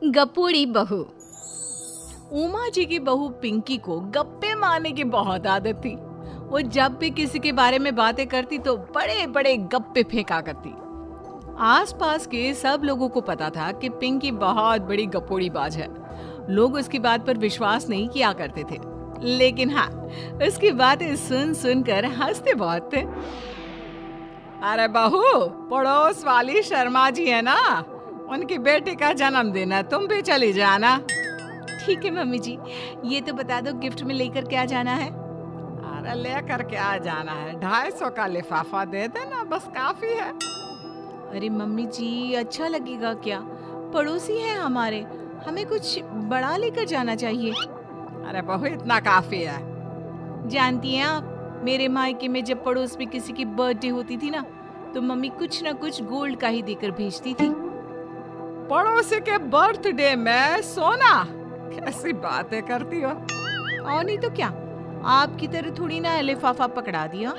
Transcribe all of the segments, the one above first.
गपोड़ी बहू। उमा जी की बहू पिंकी को गप्पे मारने की बहुत आदत थी। वो जब भी किसी के बारे में बातें करती तो बड़े बड़े गप्पे फेंका करती। आसपास के सब लोगों को पता था कि पिंकी बहुत बड़ी गपोड़ी बाज है। लोग उसकी बात पर विश्वास नहीं किया करते थे, लेकिन हाँ, उसकी बातें सुन सुनकर हंसते बहुत थे। अरे बहू, पड़ोस वाली शर्मा जी है ना, उनकी बेटी का जन्मदिन है, तुम भी चली जाना। ठीक है मम्मी जी, ये तो बता दो गिफ्ट में लेकर क्या जाना है? अरे लेकर क्या जाना है, 250 का लिफाफा दे देना, बस काफी है। अरे मम्मी जी, अच्छा लगेगा क्या? पड़ोसी है हमारे, हमें कुछ बड़ा लेकर जाना चाहिए। अरे बहू, इतना काफी है। जानती हैं आप, मेरे मायके में जब पड़ोस में किसी की बर्थडे होती थी ना, तो मम्मी कुछ ना कुछ गोल्ड का ही देकर भेजती थी। पड़ोसी के बर्थडे में सोना? कैसी बातें करती हो। और नहीं तो क्या, आपकी तरह थोड़ी ना लिफाफा पकड़ा दिया।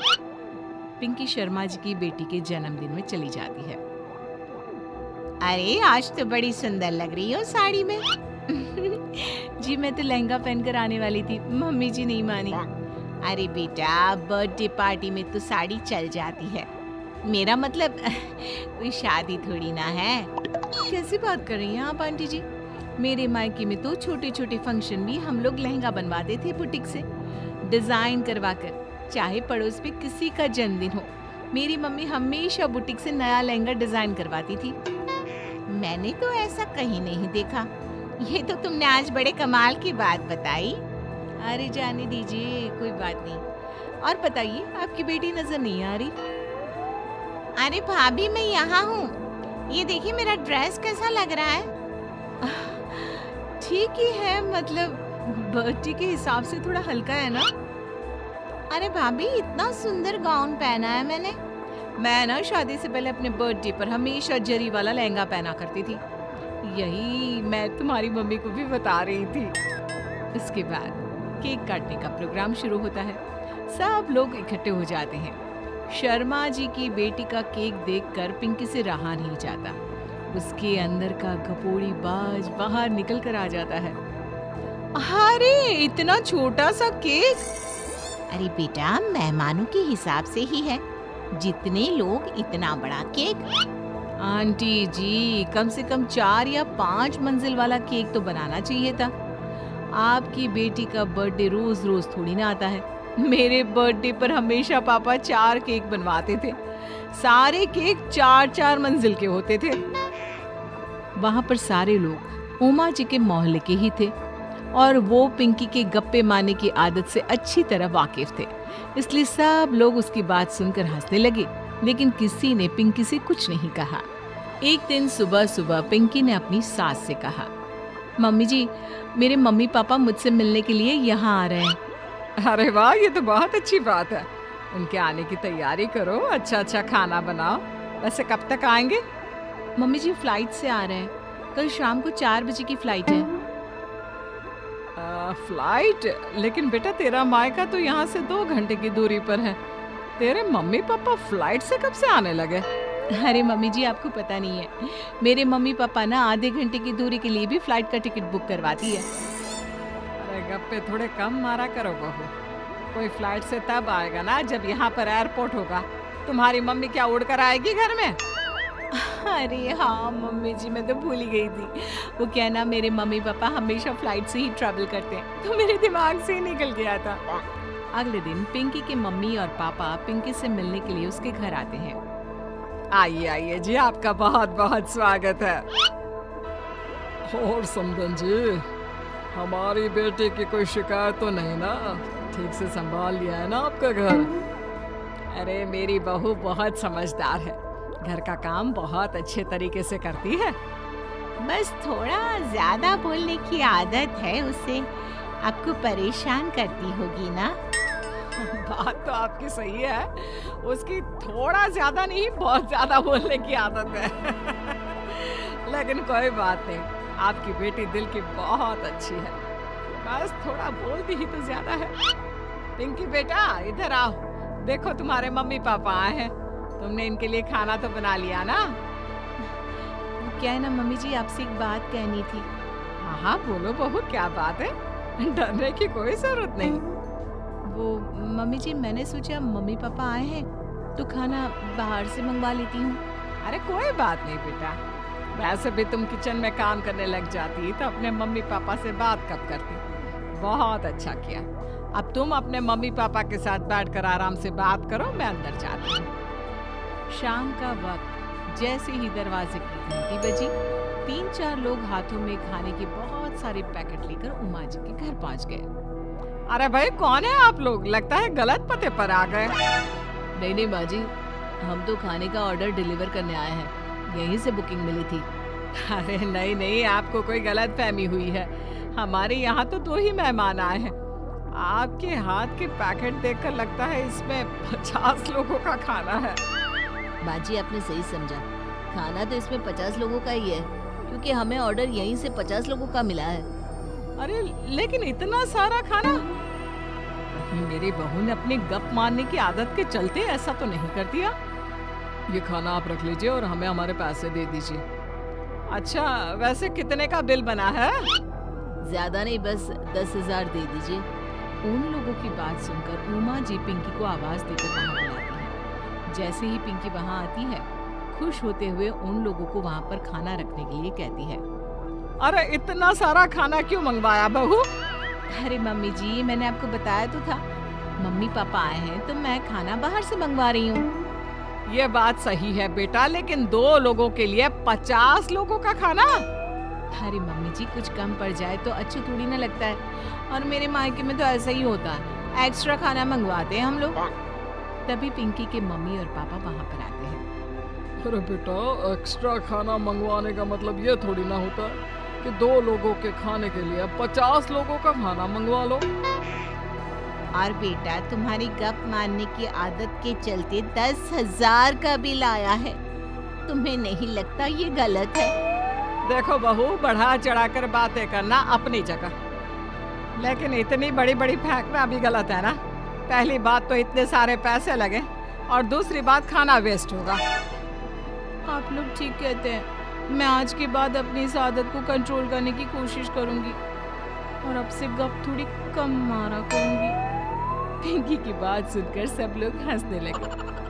पिंकी शर्मा जी की बेटी के जन्मदिन में चली जाती है। अरे आज तो बड़ी सुंदर लग रही हो साड़ी में। जी मैं तो लहंगा पहनकर आने वाली थी, मम्मी जी नहीं मानी। अरे बेटा, बर्थडे पार्टी में तो साड़ी चल जाती है, मेरा मतलब कोई शादी थोड़ी ना है। कैसी बात कर रही हैं आप आंटी जी? मेरे मायके में तो छोटे छोटे फंक्शन भी हम लोग लहंगा बनवाते थे बुटीक से, डिजाइन करवाकर। चाहे पड़ोस में किसी का जन्मदिन हो, मेरी मम्मी हमेशा बुटीक से नया लहंगा डिजाइन करवाती थी। मैंने तो ऐसा कहीं नहीं देखा। ये तो तुमने आज बड़े कमाल की बात बताई। अरे जाने दीजिए, कोई बात नहीं। और बताइए, आपकी बेटी नजर नहीं आ रही? अरे भाभी, मैं यहाँ हूँ। ये देखिए मेरा ड्रेस कैसा लग रहा है। ठीक ही है, मतलब बर्थडे के हिसाब से थोड़ा हल्का है ना। अरे भाभी, इतना सुंदर गाउन पहना है मैंने। मैं ना शादी से पहले अपने बर्थडे पर हमेशा जरी वाला लहंगा पहना करती थी। यही मैं तुम्हारी मम्मी को भी बता रही थी। इसके बाद केक काटने का प्रोग्राम शुरू होता है। सब लोग इकट्ठे हो जाते हैं। शर्मा जी की बेटी का केक देखकर पिंकी से रहा नहीं जाता। उसके अंदर का गपोड़ी बाज बाहर निकल कर आ जाता है। अरे इतना छोटा सा केक! अरे बेटा, मेहमानों के हिसाब से ही है, जितने लोग इतना बड़ा केक। आंटी जी, कम से कम 4 या 5 मंजिल वाला केक तो बनाना चाहिए था। आपकी बेटी का बर्थडे रोज रोज थोड़ी ना आता है। मेरे बर्थडे पर हमेशा पापा 4 केक बनवाते थे। सारे केक 4-4 मंजिल के होते थे। वहां पर सारे लोग उमा जी के मोहल्ले के ही थे और वो पिंकी के गप्पे मारने की आदत से अच्छी तरह वाकिफ थे, इसलिए सब लोग उसकी बात सुनकर हंसने लगे, लेकिन किसी ने पिंकी से कुछ नहीं कहा। एक दिन सुबह सुबह पिंकी ने अपनी सास से कहा, मम्मी जी, मेरे मम्मी पापा मुझसे मिलने के लिए यहाँ आ रहे हैं। अरे वाह, ये तो बहुत अच्छी बात है। उनके आने की तैयारी करो, अच्छा अच्छा खाना बनाओ। वैसे कब तक आएंगे? मम्मी जी फ्लाइट से आ रहे हैं, कल शाम को 4 बजे की फ्लाइट है। फ्लाइट? लेकिन बेटा, तेरा मायका तो यहाँ से 2 घंटे की दूरी पर है। तेरे मम्मी पापा फ्लाइट से कब से आने लगे? अरे मम्मी जी, आपको पता नहीं है, मेरे मम्मी पापा ना आधे घंटे की दूरी के लिए भी फ्लाइट का टिकट बुक करवाती है। अरे गप्पे थोड़े कम मारा करो बहू। कोई फ्लाइट से तब आएगा ना जब यहाँ पर एयरपोर्ट होगा। तुम्हारी मम्मी क्या उड़कर आएगी घर में? अरे हाँ मम्मी जी, मैं तो भूल ही गई थी। वो क्या ना, मेरे मम्मी पापा हमेशा फ्लाइट से ही ट्रैवल करते हैं, तो मेरे दिमाग से ही निकल गया था। अगले दिन पिंकी के मम्मी और पापा पिंकी से मिलने के लिए उसके घर आते हैं। आइए आइए जी, आपका बहुत बहुत स्वागत है। और समदन जी, हमारी बेटी की कोई शिकायत तो नहीं ना? ठीक से संभाल लिया है ना आपका घर? अरे मेरी बहू बहुत समझदार है, घर का काम बहुत अच्छे तरीके से करती है। बस थोड़ा ज्यादा बोलने की आदत है उसे, आपको परेशान करती होगी ना? बात तो आपकी सही है, उसकी थोड़ा ज्यादा नहीं बहुत ज्यादा बोलने की आदत है। लेकिन कोई बात नहीं, आपकी बेटी दिल की बहुत अच्छी है, बस थोड़ा बोलती ही तो ज्यादा है। पिंकी बेटा, इधर आओ, देखो तुम्हारे मम्मी पापा आए हैं। तुमने इनके लिए खाना तो बना लिया ना? क्या है ना मम्मी जी, आपसे एक बात कहनी थी। हाँ हाँ बोलो बहू, क्या बात है? डरने की कोई जरूरत नहीं। वो मम्मी जी, मैंने सोचा मम्मी पापा आए हैं तो खाना बाहर से मंगवा लेती हूँ। अरे कोई बात नहीं बेटा, वैसे भी तुम किचन में काम करने लग जाती तो अपने मम्मी पापा से बात कब करती। बहुत अच्छा किया। अब तुम अपने मम्मी पापा के साथ बैठकर आराम से बात करो, मैं अंदर जाती हूँ। शाम का वक्त जैसे ही दरवाजे की घंटी बजी, 3-4 लोग हाथों में खाने के बहुत सारे पैकेट लेकर उमा जी के घर पहुंच गए। अरे भाई कौन है आप लोग? लगता है गलत पते पर आ गए। नहीं नहीं माँ जी, हम तो खाने का ऑर्डर डिलीवर करने आए हैं, यहीं से बुकिंग मिली थी। अरे नहीं नहीं, आपको कोई गलत फहमी हुई है। हमारे यहाँ तो 2 ही मेहमान आए हैं। आपके हाथ के पैकेट देखकर लगता है इसमें 50 लोगों का खाना है। बाजी आपने सही समझा, खाना तो इसमें 50 लोगों का ही है, क्योंकि हमें ऑर्डर यहीं से 50 लोगों का मिला है। अरे लेकिन इतना सारा खाना? कहीं मेरी बहू ने अपनी गप मारने की आदत के चलते ऐसा तो नहीं कर दिया? ये खाना आप रख लीजिए और हमें हमारे पैसे दे दीजिए। अच्छा वैसे कितने का बिल बना है? ज्यादा नहीं, बस 10,000 दे दीजिए। उन लोगों की बात सुनकर उमा जी पिंकी को आवाज देकर वहाँ बुलाती है। जैसे ही पिंकी वहाँ आती है, खुश होते हुए उन लोगों को वहाँ पर खाना रखने के लिए कहती है। अरे इतना सारा खाना क्यों मंगवाया बहू? अरे मम्मी जी, मैंने आपको बताया तो था, मम्मी पापा आए हैं तो मैं खाना बाहर से मंगवा रही हूँ। ये बात सही है बेटा, लेकिन 2 लोगों के लिए 50 लोगों का खाना? अरे मम्मी जी, कुछ कम पड़ जाए तो अच्छा थोड़ी ना लगता है, और मेरे मायके में तो ऐसा ही होता है, एक्स्ट्रा खाना मंगवाते हैं हम लोग। तभी पिंकी के मम्मी और पापा वहाँ पर आते हैं। अरे बेटा, एक्स्ट्रा खाना मंगवाने का मतलब ये थोड़ी ना होता कि 2 लोगों के खाने के लिए 50 लोगों का खाना मंगवा लो। और बेटा, तुम्हारी गप मारने की आदत के चलते 10,000 का बिल आया है, तुम्हें नहीं लगता ये गलत है? देखो बहू, बढ़ा चढ़ाकर बातें करना अपनी जगह, लेकिन इतनी बड़ी बड़ी फेंकना भी गलत है ना। पहली बात तो इतने सारे पैसे लगे, और दूसरी बात खाना वेस्ट होगा। आप लोग ठीक कहते हैं, मैं आज के बाद अपनी इस आदत को कंट्रोल करने की कोशिश करूंगी और अब से गप थोड़ी कम मारा करूंगी। पिंकी की बात सुनकर सब लोग हंसने लगे।